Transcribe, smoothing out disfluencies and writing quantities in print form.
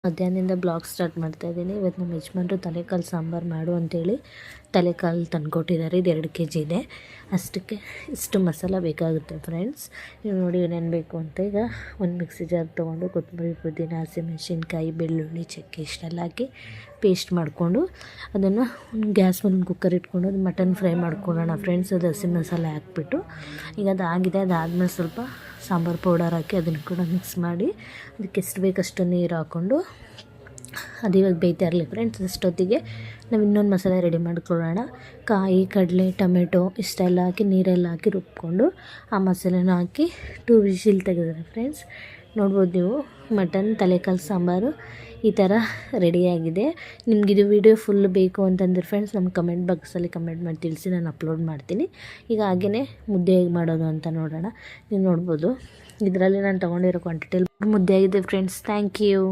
ಮಧ್ಯಾಹ್ನದಿಂದ blog start ಮಾಡ್ತಾಯಿದ್ದೀನಿ. ಇವತ್ತು ನಮ್ಮ ಯಜಮಾನ್ರು ತಲೆಕಾಲು ಸಾಂಬಾರು ಮಾಡು ಅಂತೇಳಿ ತಲೆಕಾಲು ತಂದುಕೊಟ್ಟಿದ್ದಾರೆ. ಇದು 2 kg ಇದೆ. ಅಷ್ಟಕ್ಕೆ ಇಷ್ಟು ಮಸಾಲ ಬೇಕಾಗುತ್ತೆ ಫ್ರೆಂಡ್ಸ್. ನೀವು ನೋಡಿ ಏನೇನು ಬೇಕು ಅಂತ. ಈಗ ಒಂದು ಮಿಕ್ಸಿ ಜಾರ್ ತೊಗೊಂಡು ಕೊತ್ತಂಬರಿ, ಪುದೀನ, ಹಸಿಮೆಣ್ಸಿನ್ಕಾಯಿ, ಬೆಳ್ಳುಳ್ಳಿ, ಚಕ್ಕೆ ಇಷ್ಟೆಲ್ಲ ಹಾಕಿ ಪೇಸ್ಟ್ ಮಾಡಿಕೊಂಡು ಅದನ್ನು ಗ್ಯಾಸ್ ಮೇಲೆ ಕುಕ್ಕರ್ ಇಟ್ಕೊಂಡು ಅದು ಮಟನ್ ಫ್ರೈ ಮಾಡ್ಕೊಳ್ಳೋಣ ಫ್ರೆಂಡ್ಸ್. ಅದು ಹಸಿ ಮಸಾಲೆ ಹಾಕ್ಬಿಟ್ಟು ಈಗ ಅದಾಗಿದೆ. ಅದಾದಮೇಲೆ ಸ್ವಲ್ಪ ಸಾಂಬಾರು ಪೌಡರ್ ಹಾಕಿ ಅದನ್ನು ಕೂಡ ಮಿಕ್ಸ್ ಮಾಡಿ ಅದಕ್ಕೆ ಎಷ್ಟು ಬೇಕಷ್ಟು ನೀರು ಹಾಕ್ಕೊಂಡು ಅದು ಇವಾಗ ಬೇಯ್ತಾ ಇರಲಿ ಫ್ರೆಂಡ್ಸ್. ಅಷ್ಟೊತ್ತಿಗೆ ನಾವು ಇನ್ನೊಂದು ಮಸಾಲೆ ರೆಡಿ ಮಾಡ್ಕೊಳ್ಳೋಣ. ಕಾಯಿ, ಕಡಲೆ, ಟೊಮೆಟೊ ಇಷ್ಟೆಲ್ಲ ಹಾಕಿ ನೀರೆಲ್ಲ ಹಾಕಿ ರುಬ್ಕೊಂಡು ಆ ಮಸಾಲೆನ ಹಾಕಿ 2 ವಿಶಿಲ್ ತೆಗೆದ್ರೆ ಫ್ರೆಂಡ್ಸ್. ನೋಡ್ಬೋದು ನೀವು ಮಟನ್ ತಲೆಕಾಲು ಸಾಂಬಾರು ಈ ಥರ ರೆಡಿಯಾಗಿದೆ. ನಿಮಗಿದು ವಿಡಿಯೋ ಫುಲ್ ಬೇಕು ಅಂತಂದ್ರೆ ಫ್ರೆಂಡ್ಸ್ ನಮ್ಮ ಕಮೆಂಟ್ ಬಾಕ್ಸಲ್ಲಿ ಕಮೆಂಟ್ ಮಾಡಿ ತಿಳಿಸಿ, ನಾನು ಅಪ್ಲೋಡ್ ಮಾಡ್ತೀನಿ. ಈಗ ಹಾಗೆಯೇ ಮುದ್ದೆ ಹೇಗೆ ಮಾಡೋದು ಅಂತ ನೋಡೋಣ. ನೀವು ನೋಡ್ಬೋದು ಇದರಲ್ಲಿ ನಾನು ತೊಗೊಂಡಿರೋ ಕ್ವಾಂಟಿಟಿಯಲ್ಲಿ ಮುದ್ದೆ ಆಗಿದೆ ಫ್ರೆಂಡ್ಸ್. Thank you.